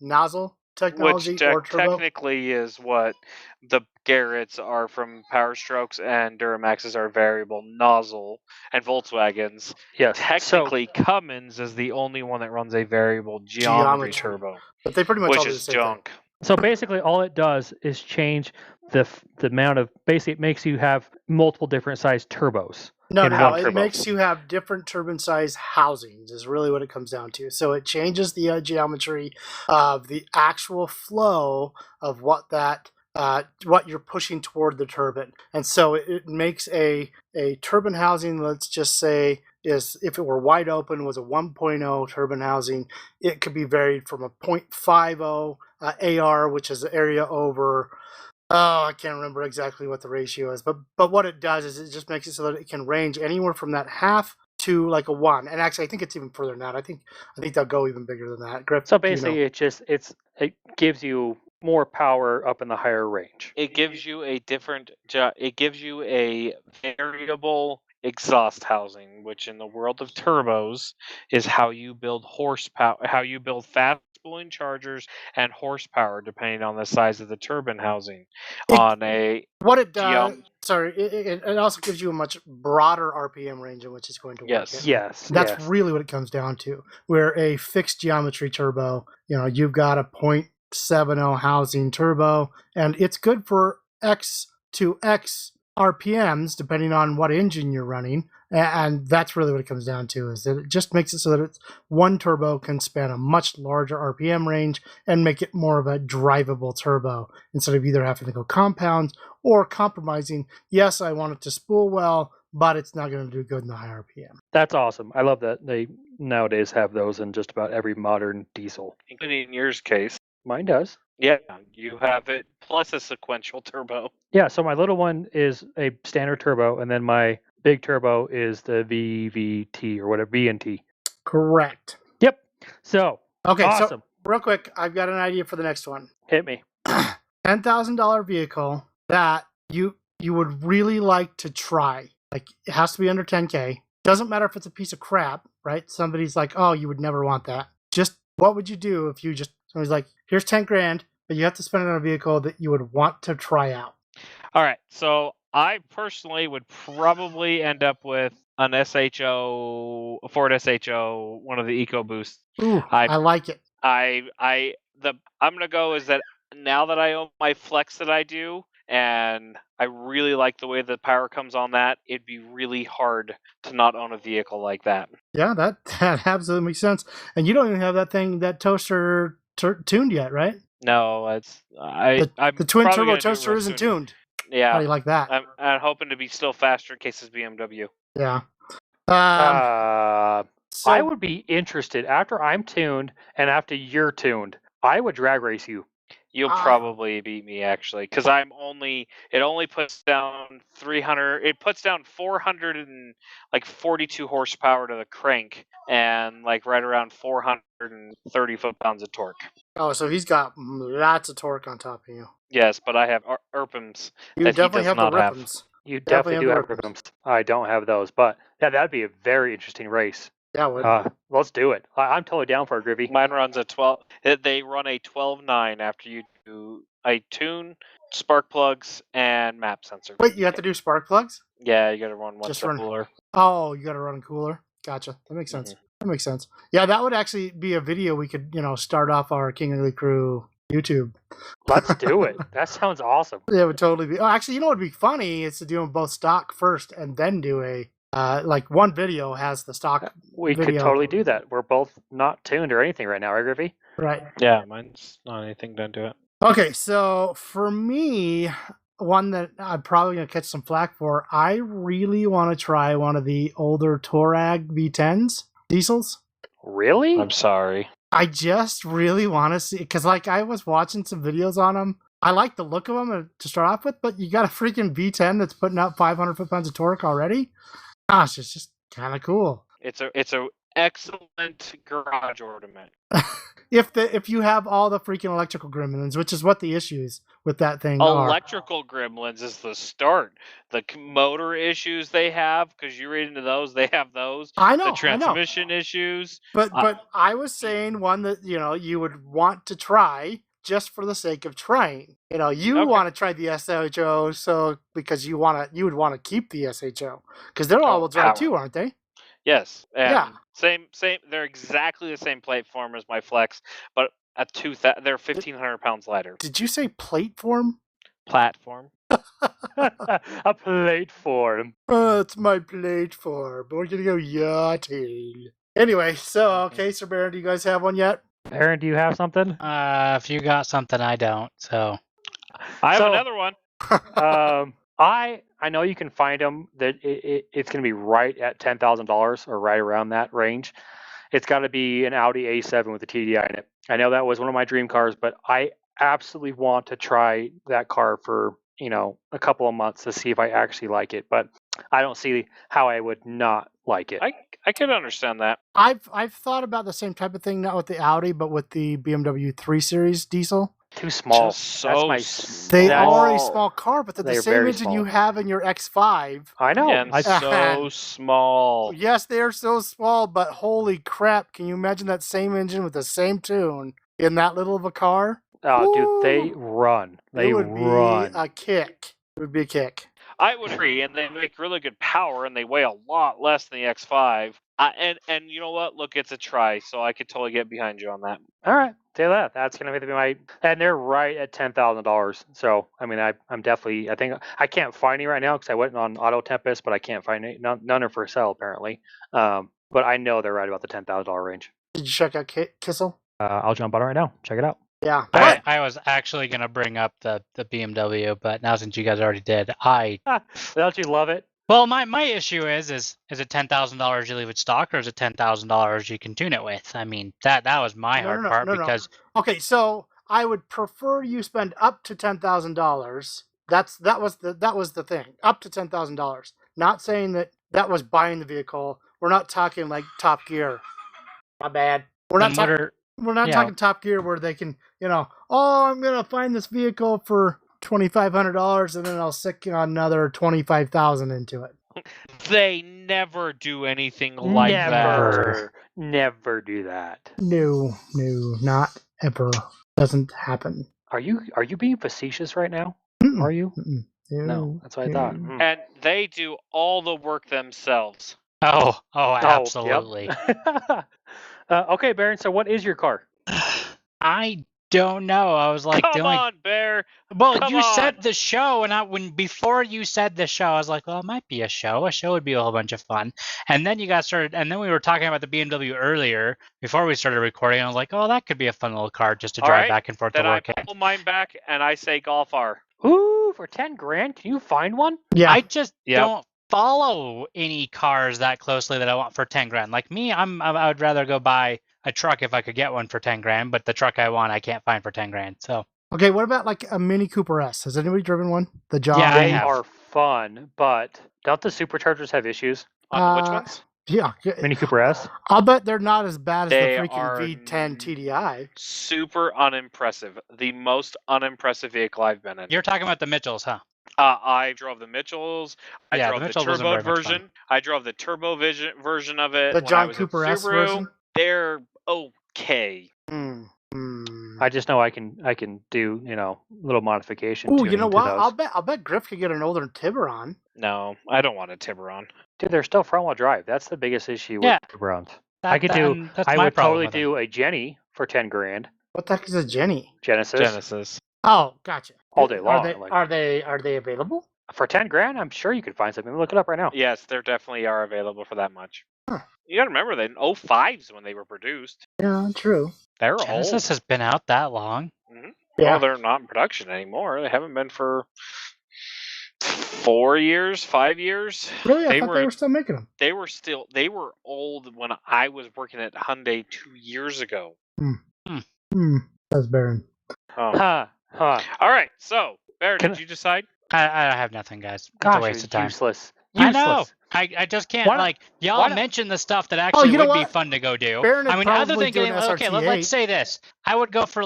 nozzle technology Which or turbo. technically is what the Garretts are from Power Strokes, and Duramaxes are variable nozzle, and Volkswagens. Yes. Technically, Cummins is the only one that runs a variable geometry turbo, But they pretty much all which do the is same thing. junk. So basically, all it does is change the amount of. Basically, it makes you have multiple different size turbos. No, in no, one it turbo. makes you have different turbine size housings is really what it comes down to. So it changes the geometry of the actual flow of what you're pushing toward the turbine. And so it makes a turbine housing, let's just say, is if it were wide open, was a 1.0 turbine housing, it could be varied from a 0.50 AR, which is area over. Oh, I can't remember exactly what the ratio is, but what it does is it just makes it so that it can range anywhere from that half to like a 1. And actually, I think it's even further than that. I think they'll go even bigger than that. Griff, So do you know? basically, it gives you more power up in the higher range. It gives you a variable exhaust housing, which in the world of turbos is how you build horsepower, how you build fast spooling chargers and horsepower depending on the size of the turbine housing. What it does, Geom- sorry, it also gives you a much broader RPM range in which it's going to work. Yes. in. Yes. That's yes. really what it comes down to. Where a fixed geometry turbo, you've got a 0.70 housing turbo, and it's good for X to X RPMs, depending on what engine you're running. And that's really what it comes down to, is that it just makes it so that one turbo can span a much larger RPM range and make it more of a drivable turbo instead of either having to go compounds or compromising. Yes, I want it to spool well, but it's not going to do good in the high RPM. That's awesome. I love that they nowadays have those in just about every modern diesel. Including in yours case. Mine does. Yeah, you have it plus a sequential turbo. Yeah, so my little one is a standard turbo, and then my big turbo is the VVT or whatever, VNT. Correct. Yep. So, Okay, awesome. so real quick, I've got an idea for the next one. Hit me. $10,000 vehicle that you would really like to try. Like, it has to be under 10K. Doesn't matter if it's a piece of crap, right? Somebody's like, oh, you would never want that. Just what would you do if you just, somebody's like, here's 10 grand, but you have to spend it on a vehicle that you would want to try out. All right, so I personally would probably end up with an SHO, a Ford SHO, one of the EcoBoosts. Ooh, I like it. I'm gonna go is that now that I own my Flex that I do, and I really like the way the power comes on that, it'd be really hard to not own a vehicle like that. Yeah, that absolutely makes sense. And you don't even have that toaster tuned yet, right? No, the twin turbo toaster isn't tuned. Yeah, how do you like that? I'm hoping to be still faster in case it's BMW. Yeah. So I would be interested after I'm tuned and after you're tuned. I would drag race you. You'll probably beat me actually, because it only puts down 300. It puts down 442 horsepower to the crank and like right around 430 foot-pounds of torque. Oh, so he's got lots of torque on top of you. Yes, but I have ERPMs. You definitely have the RPMs. You definitely do have RPMs. I don't have those, but yeah, that'd be a very interesting race. Yeah, it would. Let's do it. I'm totally down for it, Griffy. Mine runs a 12. They run a 12.9 after you do a tune, spark plugs, and map sensor. Wait, you have to do spark plugs? Yeah, you got to run one cooler. Oh, you got to run a cooler. Gotcha. That makes sense. That makes sense. Yeah, that would actually be a video we could, start off our King Ugly Crew YouTube. Let's do it. That sounds awesome. Yeah, it would totally be. Oh, actually, you know what would be funny is to do them both stock first and then do a one video has the stock. We could totally do that. We're both not tuned or anything right now, right, Griffy? Right. Yeah, mine's not anything done to it. Okay, so for me, one that I'm probably going to catch some flack for, I really want to try one of the older Touareg V10s, diesels. Really? I'm sorry. I just really want to see, because I was watching some videos on them. I like the look of them to start off with, but you got a freaking V10 that's putting out 500 foot-pounds of torque already. Gosh, it's just kind of cool. It's a excellent garage ornament. If you have all the freaking electrical gremlins, which is what the issues with that thing are. Electrical gremlins is the start. The motor issues they have, because you read into those, they have those. I know. The transmission issues. But I was saying one that you would want to try just for the sake of trying. You want to try the SHO, so because you would want to keep the SHO because they're all-wheel drive too, aren't they? Yes. And yeah. Same. They're exactly the same platform as my Flex, but at they're 1,500 pounds lighter. Did you say platform? Platform. A platform. Oh, it's my platform. We're gonna go yachting. Anyway, so okay, Sir Baron, do you guys have one yet? Aaron, do you have something? If you got something, I don't. So I have another one. I know you can find them. That it's going to be right at $10,000 or right around that range. It's got to be an Audi A7 with a TDI in it. I know that was one of my dream cars, but I absolutely want to try that car for a couple of months to see if I actually like it. But I don't see how I would not like it. I can understand that. I've thought about the same type of thing, not with the Audi, but with the BMW 3 Series diesel. Too small. They are a small car, but they're the same engine small. you have in your X5. I know. And so small. Yes, they are so small, but holy crap. Can you imagine that same engine with the same tune in that little of a car? Oh, dude, they run. They run. Be a kick. It would be a kick. I would agree, and they make really good power, and they weigh a lot less than the X5. And you know what? Look, it's a try, so I could totally get behind you on that. All right, say that. That's going to be my, and they're right at $10,000. So I mean, I'm definitely. I think I can't find any right now because I went on Auto Tempest, but I can't find any. None are for sale apparently. But I know they're right about the $10,000 range. Did you check out Kissel? I'll jump on it right now. Check it out. Yeah. I was actually going to bring up the BMW, but now since you guys already did, Don't you love it? Well, my issue is it $10,000 you leave it stock, or is it $10,000 you can tune it with? I mean, that was my hard part because okay, so I would prefer you spend up to $10,000. That was the thing, up to $10,000. Not saying that was buying the vehicle. We're not talking like Top Gear. My bad. We're not talking Top Gear where they can, I'm gonna find this vehicle for $2,500 and then I'll stick another $25,000 into it. They never do anything like that. Never do that. No, not ever. Doesn't happen. Are you being facetious right now? Mm-mm. Are you? Mm-mm. No, that's what I thought. And they do all the work themselves. Oh, absolutely. Yep. Okay, Baron. So, what is your car? I don't know. I was like, come on, Bear. Well, Come you on. said the show, and before you said the show, I was like, well, it might be a show. A show would be a whole bunch of fun. And then you got started, and then we were talking about the BMW earlier before we started recording. I was like, oh, that could be a fun little car just to drive back and forth to work. Then I pull mine back and I say Golf R. Ooh, for $10,000, can you find one? Yeah. I just don't follow any cars that closely that I want for $10,000. Like me, I would rather go buy a truck if I could get one for $10,000, but the truck I want I can't find for $10,000. So okay, what about like a Mini Cooper S? Has anybody driven one? The John. Yeah, I They have. are fun, but don't the superchargers have issues? On which ones? Yeah. Mini Cooper S? I'll bet they're not as bad as They the freaking are V10 TDI. Super unimpressive. The most unimpressive vehicle I've been in. you're talking about the Mitchells, huh? I drove the Mitchells. I Yeah, the drove the Mitchells wasn't turbo very much version. I drove the turbo version of it. The when I John was at Cooper S Subaru. version. They're okay. I just know I can do, little modification. Ooh, you know tuning to what? those. I'll bet Griff could get an older Tiburon. No, I don't want a Tiburon. Dude, they're still front wheel drive. That's the biggest issue with Yeah. Tiburons. That's I my would problem totally with it. do a Jenny for $10,000. What the heck is a Jenny? Genesis. Oh, gotcha. All day long. Are they available? For $10,000, I'm sure you could find something. Look it up right now. Yes, there definitely are available for that much. Huh. You gotta remember, they 05s when they were produced. Yeah, true. They're Genesis has been out that long. old. Yeah. Well, they're not in production anymore. They haven't been for 4 years, 5 years. Really? I They thought they were- were still making them. They were old when I was working at Hyundai 2 years ago. That's barren. Huh. All right, so Bear, Can did you decide? I have nothing, guys. It's Gosh, a waste you're of time. useless. I know. I just can't y'all mention the stuff that actually you know would be what? fun to go do. Baron would I mean, other probably than do an getting okay, SRT8. let's say this. I would go for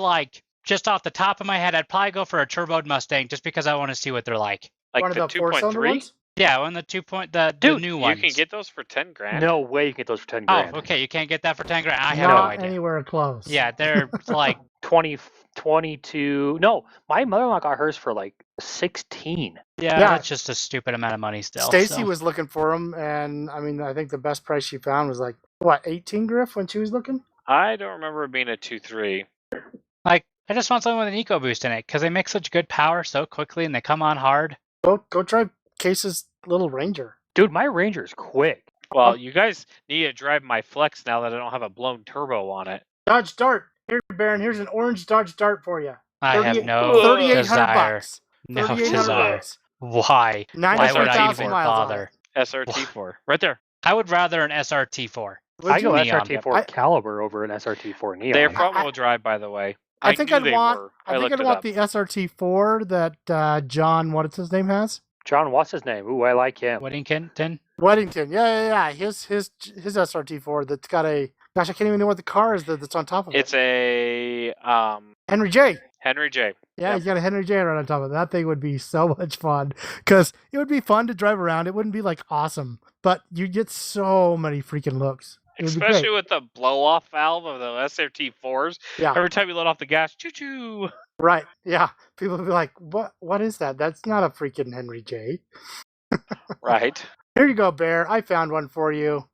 just off the top of my head, I'd probably go for a turboed Mustang just because I want to see what they're like. Like One of the the four-cylinder 2.3? ones? Yeah, one of the the Dude, new You ones. can get those for $10,000. No way you can get those for $10,000. Oh, okay. You can't get that for $10,000. I have no Not idea. anywhere close. Yeah, they're like 22. No, my mother-in-law got hers for like 16. yeah, Yeah. that's just a stupid amount of money still. Stacy so. was looking for them, and I mean, I think the best price she found was like 18 Griff when she was looking. I don't remember it being a 2.3. Like, I just want something with an EcoBoost in it because they make such good power so quickly and they come on hard. Go try Case's little Ranger. Dude, my Ranger's quick. Well, you guys need to drive my Flex now that I don't have a blown turbo on it. Dodge Dart. Here, Baron. Here's an orange Dodge Dart for you. I have 38 no 3,800 desire. bucks. No 3,800 desire. bucks. Why? Why would I 93,000 even miles on bother? it. SRT4. Right there. I would rather an SRT4. Would I go you? Neon. SRT4 Caliber over an SRT4 Neon. They're front wheel drive, by the way. I think knew I'd they want. were. I think looked I'd it want up. the SRT4 that John, what's his name, has. John, what's his name? Ooh, I like him. Whittington? Weddington. Yeah. His SRT4 that's got a. Gosh, I can't even know what the car is that's on top of it. It's a Henry J. Henry J. Yeah, Yep. he's got a Henry J right on top of it. That thing would be so much fun because it would be fun to drive around. It wouldn't be like awesome, but you get so many freaking looks. It would be great. Especially with the blow-off valve of the SRT4s. Yeah. Every time you let off the gas, choo-choo. Right. Yeah. People would be like, What is that? That's not a freaking Henry J. Right. Here you go, Bear. I found one for you.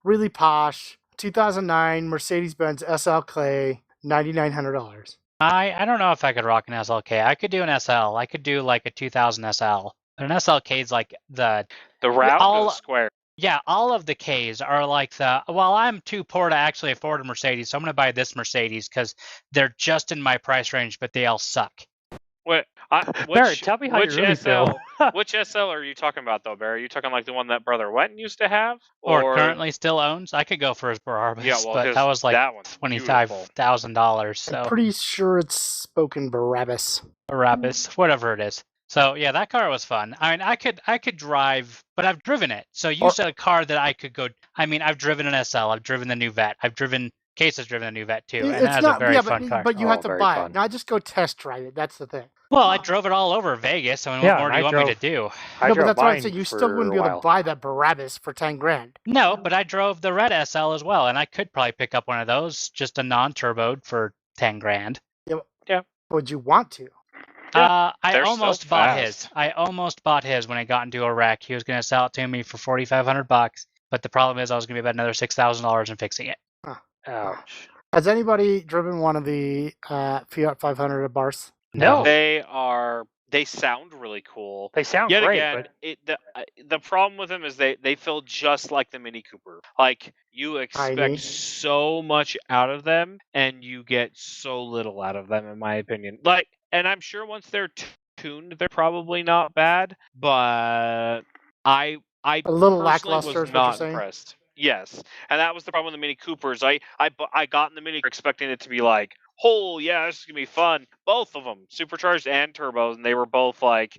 really posh 2009 Mercedes-Benz SL Clay, $9,900. I don't know if I could rock an SLK. I could do an SL. I could do like a 2000 SL. But an SLK is like The round or the all square? yeah, all of the Ks are like well, I'm too poor to actually afford a Mercedes, so I'm going to buy this Mercedes because they're just in my price range, but they all suck. What? Barry, tell me how you really feel. Which SL are you talking about, though, Barry? Are you talking like the one that Brother Wenton used to have? Or currently still owns? I could go for his Barabas, Yeah, well, but that was like that one's $25,000. So I'm pretty sure it's spoken Barabbas. Barabbas, whatever it is. So yeah, that car was fun. I mean, I could drive, but I've driven it. So you said a car that I could go. I mean, I've driven an SL. I've driven the new Vet. Case has driven a new Vet too, and that's a very fun car. But you have to buy it, not just go test drive it. That's the thing. Well, I drove it all over Vegas. I mean, what more do you want me to do? No, but that's what I'm saying. You still wouldn't be able to buy that Barabbas for $10,000. No, but I drove the red SL as well, and I could probably pick up one of those, just a non-turboed for $10,000. Yeah. Would you want to? I almost bought his. I almost bought his when I got into a wreck. He was going to sell it to me for $4,500, but the problem is I was going to be about another $6,000 in fixing it. Huh. Ouch. Has anybody driven one of the Fiat 500 at Bars? No. They sound really cool. They sound Yet great. Again, but the problem with them is they feel just like the Mini Cooper. Like you expect Tiny. so much out of them, and you get so little out of them, in my opinion. Like, and I'm sure once they're tuned, they're probably not bad. But I A little personally lackluster is was what you're not saying? impressed. Yes, and that was the problem with the Mini Coopers. I got in the Mini Cooper expecting it to be like, oh yeah, this is gonna be fun. Both of them, supercharged and turbos, and they were both like,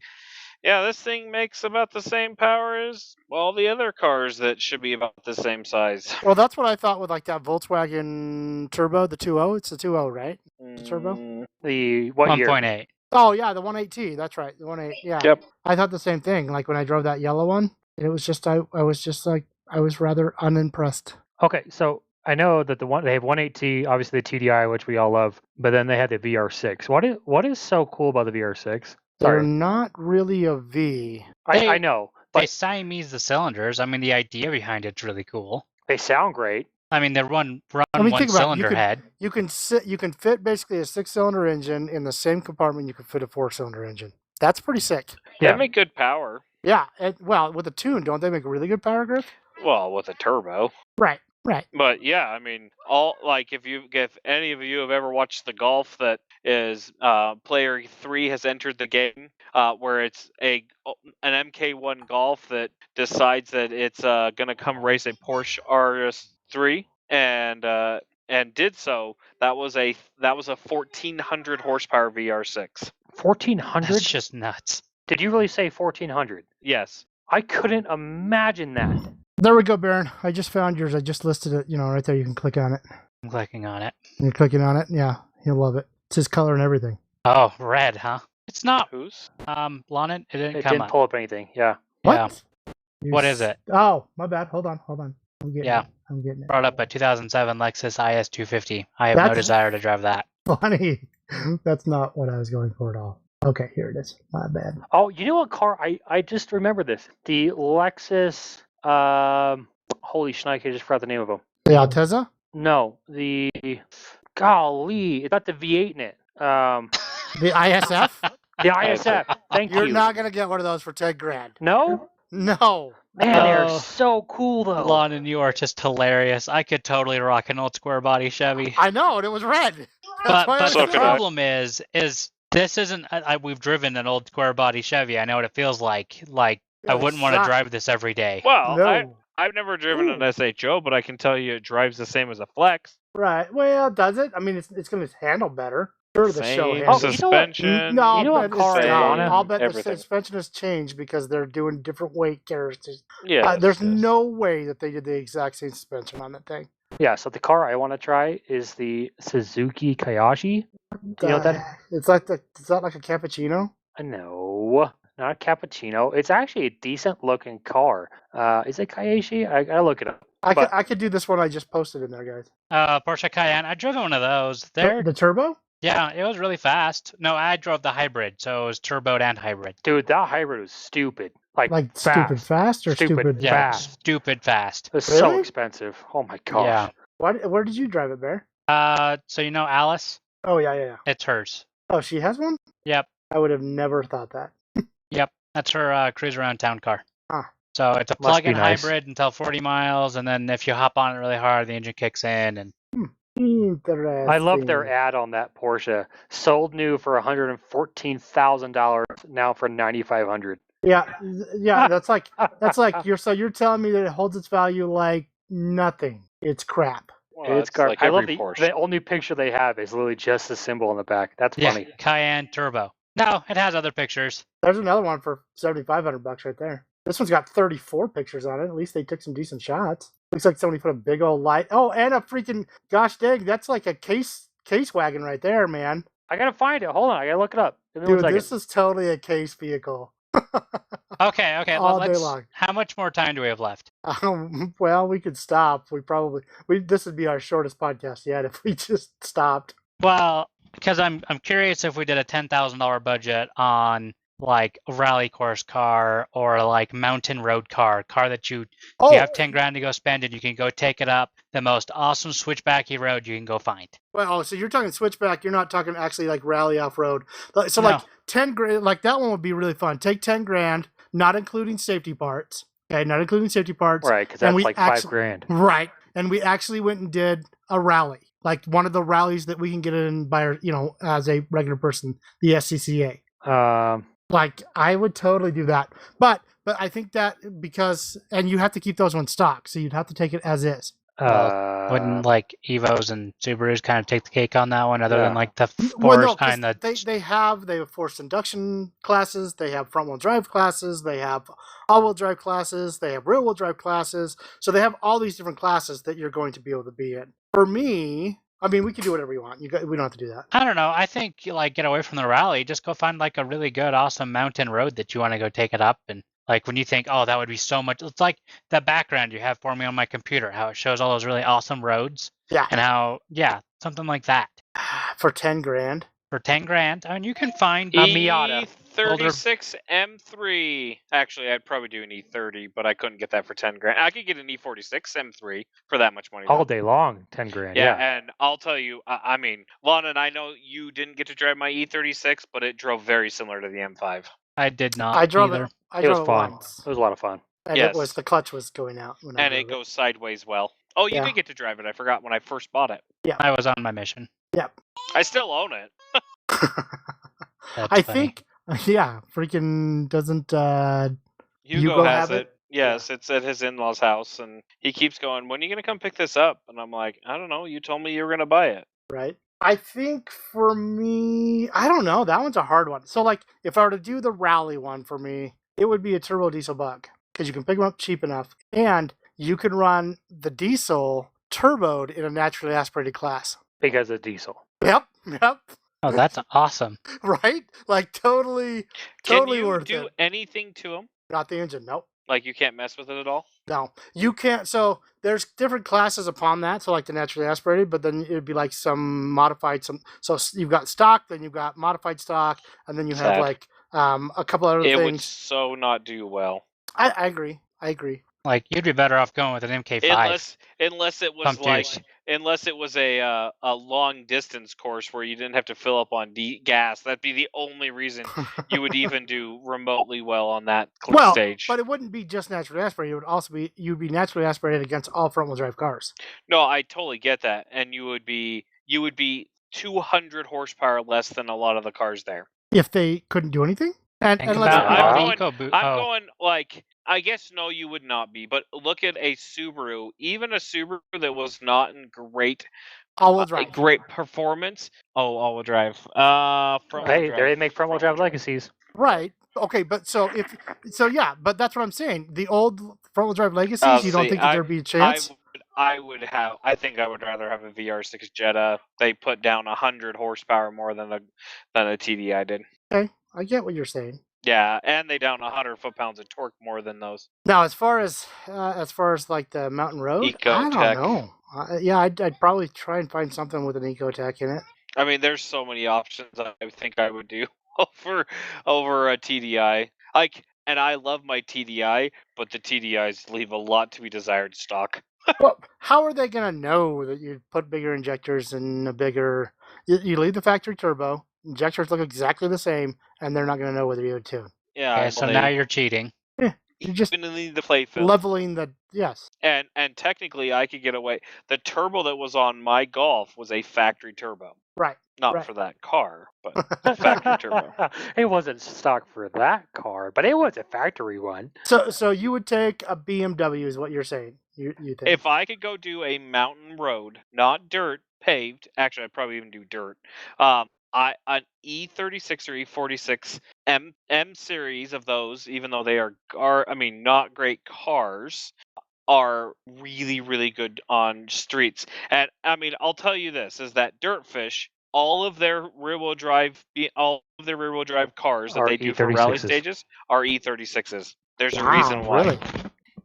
yeah, this thing makes about the same power as all the other cars that should be about the same size. Well, that's what I thought with like that Volkswagen Turbo, the 2.0. It's the 2.0, right? The turbo? The what year? 1.8. Oh, yeah, the 1.8T. That's right. The 1.8. Yeah. Yep. I thought the same thing. Like when I drove that yellow one, it was just, I was just like, I was rather unimpressed. Okay, so I know that they have 1.8T, obviously the TDI, which we all love, but then they have the VR6. What is so cool about the VR6? They're not really a V. I know. They But Siamese the cylinders. I mean, the idea behind it's really cool. they sound great. I mean, they're run Think one about it. cylinder head. You can fit basically a 6-cylinder engine in the same compartment you can fit a 4-cylinder engine. That's pretty sick. They Yeah. make good power. Yeah. Well, with a tune, don't they make really good power, Griff? Well, with a turbo. Right. But yeah, I mean, if any of you have ever watched the golf that is player 3 has entered the game, where it's an MK1 Golf that decides that it's gonna come race a Porsche RS3 and did so, that was a 1400 horsepower VR6. 1400? That's just nuts. Did you really say 1400? Yes. I couldn't imagine that. There we go, Baron. I just found yours. I just listed it. Right there. You can click on it. I'm clicking on it. You're clicking on it. Yeah, you'll love it. It's his color and everything. Oh, red, huh? It's not. Whose? Lonnon, it didn't It come didn't up. pull up anything. Yeah. What? What is it? Oh, my bad. Hold on. I'm getting Yeah. it. I'm getting it. Brought up a 2007 Lexus IS250. I have no That's- desire to drive that. Funny. That's not what I was going for at all. Okay, here it is. My bad. Oh, you know what car? I just remember this. The Lexus. Holy shnikes! I just forgot the name of them. The Altezza? No, the. Golly, it's got the V8 in it. The ISF? The ISF. Thank You're you. not going to get one of those for $10,000. No? No. Man, they're Oh. so cool though. Lonnon, you are just hilarious. I could totally rock an old square body Chevy. I know, and it was red. That's But why I was the So could I. problem is this isn't. We've driven an old square body Chevy. I know what it feels like. Like I It wouldn't want to sucks. drive this every day. Well, No. I've never driven an SHO, but I can tell you it drives the same as a Flex. Right. Well, does it? I mean, it's going to handle better. Sure, the show Same handles. you know what? suspension. No, You know what but car it's I not. wanna- I'll bet the everything. suspension has changed because they're doing different weight characters. Yeah. There's no way that they did the exact same suspension on that thing. Yeah, so the car I want to try is the Suzuki Kayashi. You know what that? It's like is that like a cappuccino? No, not a cappuccino. It's actually a decent looking car. Is it Kayashi? I gotta look it up. I could do this one I just posted in there, guys. Porsche Cayenne. I drove one of those. They're The turbo? yeah, it was really fast. No, I drove the hybrid, so it was turboed and hybrid. Dude, that hybrid was stupid. Like stupid fast or stupid Yeah, fast. stupid fast. It's so Really? expensive. Oh my gosh. Yeah. Where did you drive it, Bear? So you know Alice? Oh yeah. It's hers. Oh, she has one? Yep. I would have never thought that. Yep. That's her cruise around town car. Huh. So it's a Must be plug-in nice. hybrid until 40 miles, and then if you hop on it really hard, the engine kicks in. And Interesting. I love their ad on that Porsche. Sold new for $114,000, now for $9,500. Yeah. That's like you're telling me that it holds its value like nothing. It's crap. Well, It's that's garbage. like I love every Porsche. the only picture they have is literally just the symbol on the back. That's funny. yeah, Cayenne Turbo. No, it has other pictures. There's another one for $7,500 right there. This one's got 34 pictures on it. At least they took some decent shots. Looks like somebody put a big old light. Oh, and a freaking gosh dang, that's like a case wagon right there, man. I gotta find it. Hold on, I gotta look it up. Give me Dude, 1 second. this is totally a case vehicle. Okay. All day Let's. long. How much more time do we have left? Well, we could stop. This would be our shortest podcast yet if we just stopped. Well, because I'm curious if we did a $10,000 budget on like a rally course car or like mountain road car that you have 10 grand to go spend and you can go take it up the most awesome switchbacky road you can go find. Well, so you're talking switchback. You're not talking actually like rally off road. So No. like 10 grand, like that one would be really fun. Take 10 grand, not including safety parts. Okay, not including safety parts. Right, because And that's we like actually- $5,000. Right, and we actually went and did a rally, like one of the rallies that we can get in by, as a regular person, the SCCA. Like I would totally do that, but I think that because you have to keep those ones stock, so you'd have to take it as is. Wouldn't like Evos and Subarus kind of take the cake on that one, other than like the Well, no, Forest 'cause kind? they have forced induction classes, they have front wheel drive classes, they have all wheel drive classes, they have rear wheel drive classes. So they have all these different classes that you're going to be able to be in. For me, I mean, we can do whatever you want. We don't have to do that. I don't know. I think like get away from the rally. Just go find like a really good, awesome mountain road that you want to go take it up. And like when you think, oh, that would be so much. It's like the background you have for me on my computer, how it shows all those really awesome roads. Yeah. And how, something like that. For 10 grand. For 10 grand, I mean, you can find a Miata. E36 M3. Actually, I'd probably do an E30, but I couldn't get that for 10 grand. I could get an E46 M3 for that much money. All day long, 10 grand. Yeah, and I'll tell you, I mean, Lonnon, I know you didn't get to drive my E36, but it drove very similar to the M5. I did not. I drove either. it. I It was drove fun. once. It was a lot of fun. And Yes. the clutch was going out. And it goes sideways well. Oh, you Yeah. did get to drive it. I forgot when I first bought it. I was on my mission. Yep. I still own it. That's I funny. think, freaking doesn't. Hugo has have it? it. Yes, it's at his in-laws' house, and he keeps going, when are you going to come pick this up? And I'm like, I don't know. You told me you were going to buy it. Right. I think for me, I don't know. That one's a hard one. So, like, if I were to do the rally one for me, it would be a turbo diesel bug because you can pick them up cheap enough, and you can run the diesel turboed in a naturally aspirated class. Because of diesel. Yep. Oh, that's awesome. Right? Like, totally Can you worth do it. anything to him? Not the engine. Nope. Like, you can't mess with it at all? No, you can't. So there's different classes upon that. So like the naturally aspirated, but then it'd be like some modified. So you've got stock, then you've got modified stock, and then you have Sad. like a couple other It would things. so not do well. I agree. Like you'd be better off going with an MK5. Unless it was Pump like, juice. unless it was a long distance course where you didn't have to fill up on gas. That'd be the only reason you would even do remotely well on that stage. But it wouldn't be just naturally aspirated. It would also be you'd be naturally aspirated against all front wheel drive cars. No, I totally get that, and you would be 200 horsepower less than a lot of the cars there. If they couldn't do anything, and Think let's about I'm the going- EcoBoost. I'm going like, I guess no, you would not be. But look at a Subaru, even a Subaru that was not in great all-wheel drive. great performance. Oh, all-wheel drive. Front-wheel Hey, drive. they make front-wheel drive legacies. Right. Okay, but yeah, but that's what I'm saying. The old front-wheel drive legacies, you don't see, think that there'd be a chance? I think I would rather have a VR6 Jetta. They put down 100 horsepower more than a TDI did. Okay, I get what you're saying. Yeah, and they down 100 foot-pounds of torque more than those. Now, as far as like the mountain road, I don't Ecotec. know. Yeah, I'd probably try and find something with an Ecotec in it. I mean, there's so many options I think I would do over a TDI. Like, and I love my TDI, but the TDIs leave a lot to be desired stock. Well, how are they going to know that you put bigger injectors and a bigger... You leave the factory turbo, injectors look exactly the same, and they're not going to know whether you have a tune. Yeah, Okay, so now you're cheating. You're just even in the play field. leveling the... Yes. And technically, I could get away. The turbo that was on my Golf was a factory turbo. Right. Not right. for that car, but a factory turbo. It wasn't stock for that car, but it was a factory one. So you would take a BMW, is what you're saying? You think? If I could go do a mountain road, not dirt, paved. Actually, I'd probably even do dirt. An E36 or E46 M series of those, even though they are not great cars, are really, really good on streets. And I mean, I'll tell you this: is that Dirtfish, all of their rear-wheel drive cars that Are they do for rally E36s. stages are E36s. There's a Wow, reason why. really?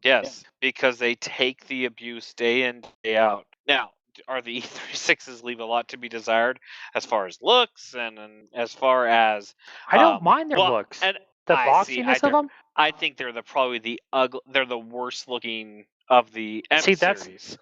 Yes, because they take the abuse day in, day out. Now, are the E36s leave a lot to be desired as far as looks and as far as I don't mind their looks. And The I see, boxiness of them. I think they're probably the ugly. They're the worst looking of the M See, that's series.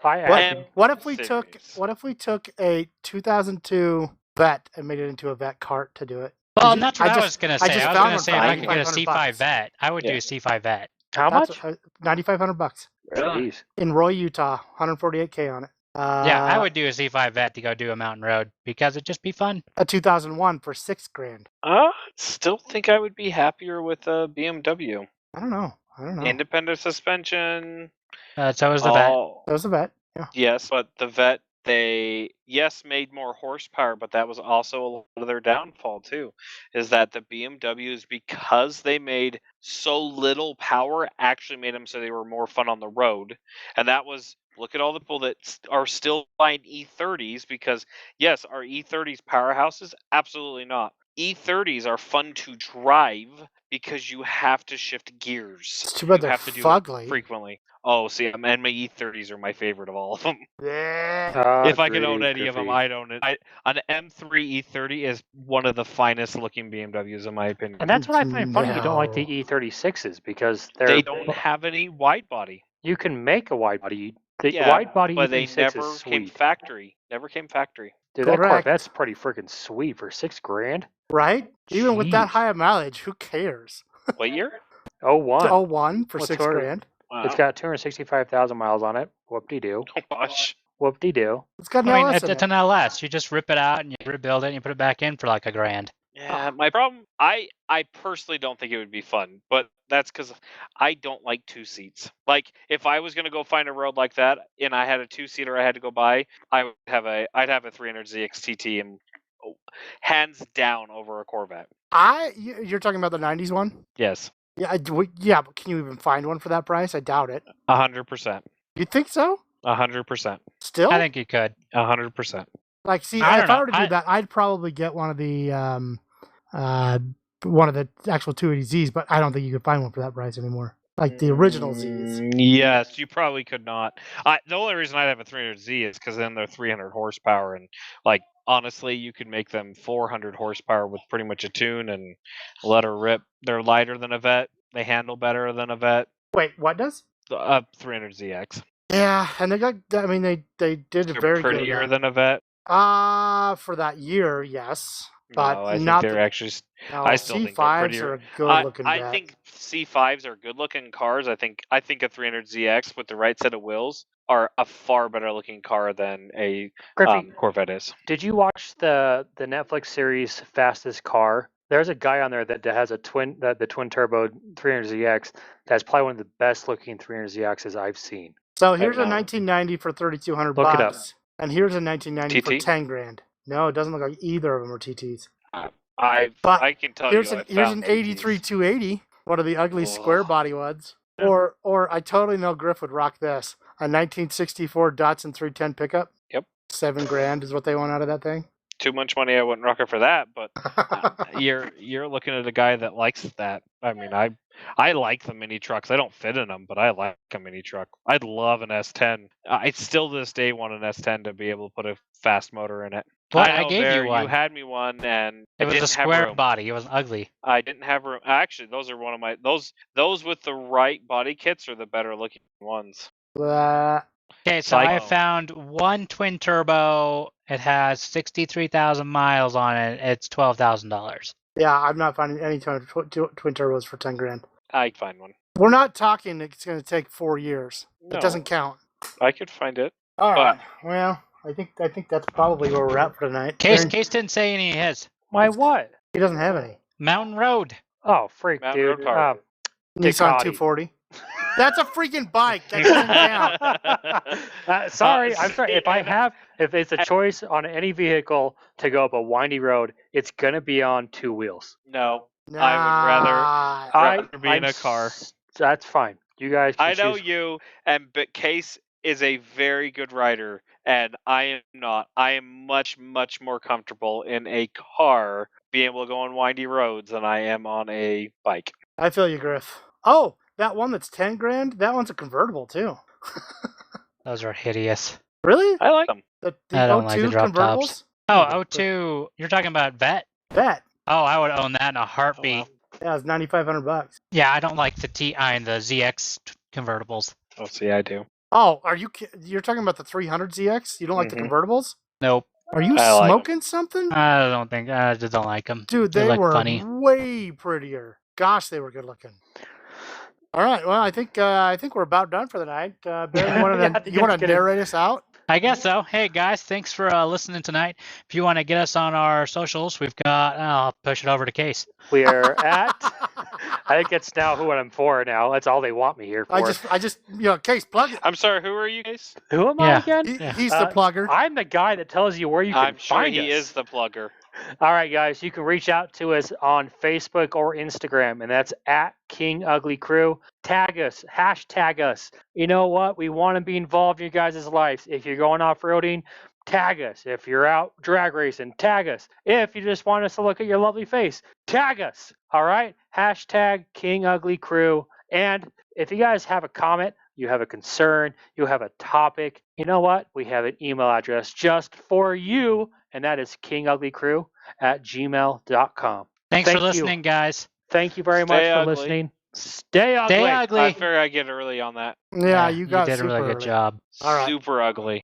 What if we series. took a 2002 Vet and made it into a Vet cart to do it? Well, and that's what I was going to I say. just I was found going one to say for if I could get a $9,500 C5 Vet, I would do a C5 Vet. How much? $9,500 Jeez. in Roy, Utah. 148K on it. Yeah, I would do a C5 Vet to go do a mountain road because it'd just be fun. A 2001 for $6,000. Still think I would be happier with a BMW. I don't know. Independent suspension. So is the Vet. That was a Vet. Yeah. Yes, but the Vet, they made more horsepower, but that was also a lot of their downfall too. Is that the BMWs, because they made so little power, actually made them so they were more fun on the road, and that was. Look at all the people that are still buying E30s because, yes, are E30s powerhouses? Absolutely not. E30s are fun to drive because you have to shift gears. It's too bad You they're have to do fugly. it frequently. Oh, see, and my E30s are my favorite of all of them. Yeah. If I could own any of them, I'd own it. An M3 E30 is one of the finest looking BMWs in my opinion. And that's what I find funny. You don't like the E36s because They don't have any wide body. You can make a wide body. The Yeah, wide body but they E36 never is came sweet. factory. Never came factory. Dude, that Correct. Corvette's pretty freaking sweet for $6,000. Right? Even with that Jeez. high of mileage, who cares? What year? 01. 01 for What's $6,000. Wow. It's got 265,000 miles on it. Whoop-de-doo. Oh gosh. Whoop-de-doo. It's got an I mean, LS in it's it. an LS. You just rip it out and you rebuild it and you put it back in for like $1,000. Yeah, my problem. I personally don't think it would be fun, but that's because I don't like two seats. Like if I was gonna go find a road like that and I had a two-seater I had to go buy, I'd have a 300ZX TT and hands down over a Corvette. You're talking about the 90s one? Yes, Yeah, but can you even find one for that price? I doubt it. 100%. You think so? 100%. Still? I think you could. 100%. Like, see, I if don't I were to know. do that, I'd probably get one of the actual 280Zs, but I don't think you could find one for that price anymore. Like the original Zs. Yes, you probably could not. The only reason I'd have a 300Z is because then they're 300 horsepower, and like honestly, you could make them 400 horsepower with pretty much a tune and let her rip. They're lighter than a Vet. They handle better than a Vet. Wait, what does? 300ZX. Yeah, and they got. I mean, they did They're very good. prettier than a Vet. For that year, yes. But No, I think not they're actually. No, I still think they're C5s prettier. are a good looking. I think C5s are good looking cars. I think a 300ZX with the right set of wheels are a far better looking car than a Griffey, Corvette is. did you watch the Netflix series Fastest Car? There's a guy on there that has the twin turbo 300ZX. That's probably one of the best looking 300ZXs I've seen. So here's a 1990 for $3,200. Look it up. And here's a 1990 for TT? $10,000. No, it doesn't look like either of them are TTs. I can tell Here's you. here's an 83 280, one of the ugly square body ones. Or I totally know Griff would rock this. A 1964 Datsun 310 pickup. Yep. $7,000 is what they want out of that thing. Too much money, I wouldn't rock it for that. But you're looking at a guy that likes that. I mean, I like the mini trucks. I don't fit in them, but I like a mini truck. I'd love an S10. I still to this day want an S10 to be able to put a fast motor in it. What? I I know, gave Bear, you one. You had me one, and It I was didn't a have square room. body. It wasn't ugly. I didn't have room. Actually, those are one of my those with the right body kits are the better looking ones. Okay, so I Psycho. found one twin turbo. It has 63,000 miles on it. It's $12,000. Yeah, I'm not finding any twin turbos for 10 grand. I could find one. We're not talking it's going to take 4 years. No, It doesn't count. I could find it. All But- right. Well, I think that's probably where we're at for tonight. Case Aaron, didn't say any of his. My what? he doesn't have any. Mountain Road. Oh, freak, Mountain dude. Road car. Nissan Ducati. 240. That's a freaking bike. That doesn't count. Sorry, I'm sorry. If it's a choice on any vehicle to go up a windy road, it's gonna be on two wheels. No, Nah. I would rather be in a car. That's fine. You guys. Can I know choose. you, but Case is a very good rider, and I am not. I am much, much more comfortable in a car being able to go on windy roads than I am on a bike. I feel you, Griff. Oh, that one that's 10 grand. That one's a convertible too. Those are hideous. Really? I like them. The I don't O2 like the drop convertibles? tops. Oh, O2. You're talking about Vet? Bet. Oh, I would own that in a heartbeat. wow. Yeah, it's $9,500. Yeah, I don't like the TI and the ZX convertibles. Oh, see, I do. Oh, you're talking about the 300 ZX? You don't like the Mhm. convertibles? Nope. Are you I like 'em. smoking something? I just don't like them. Dude, They they look were funny. way prettier. Gosh, they were good looking. All right, well, I think we're about done for the night. Barry, Yeah, I think you want it's to gonna- narrate us out? I guess so. Hey guys, thanks for listening tonight. If you want to get us on our socials, we've got. I'll push it over to Case. We are at. I think it's now who I'm for now. That's all they want me here for. I just, Case, plug it. I'm sorry, who are you guys? Who am Yeah. I again? He's the plugger. I'm the guy that tells you where you can I'm sure find he us. is the plugger. All right, guys, you can reach out to us on Facebook or Instagram, and that's at King Ugly Crew. Tag us, hashtag us. You know what? We want to be involved in your guys' lives. If you're going off-roading, tag us. If you're out drag racing, tag us. If you just want us to look at your lovely face, tag us. All right? Hashtag King Ugly Crew. And if you guys have a comment, you have a concern, you have a topic, you know what? We have an email address just for you, and that is kinguglycrew@gmail.com. Thanks Thank for you. listening, guys. Thank you very much Stay for ugly. listening. Stay ugly. Stay I ugly. figure I get early on that. Yeah, you got did a really super good early. job. All right. Super ugly.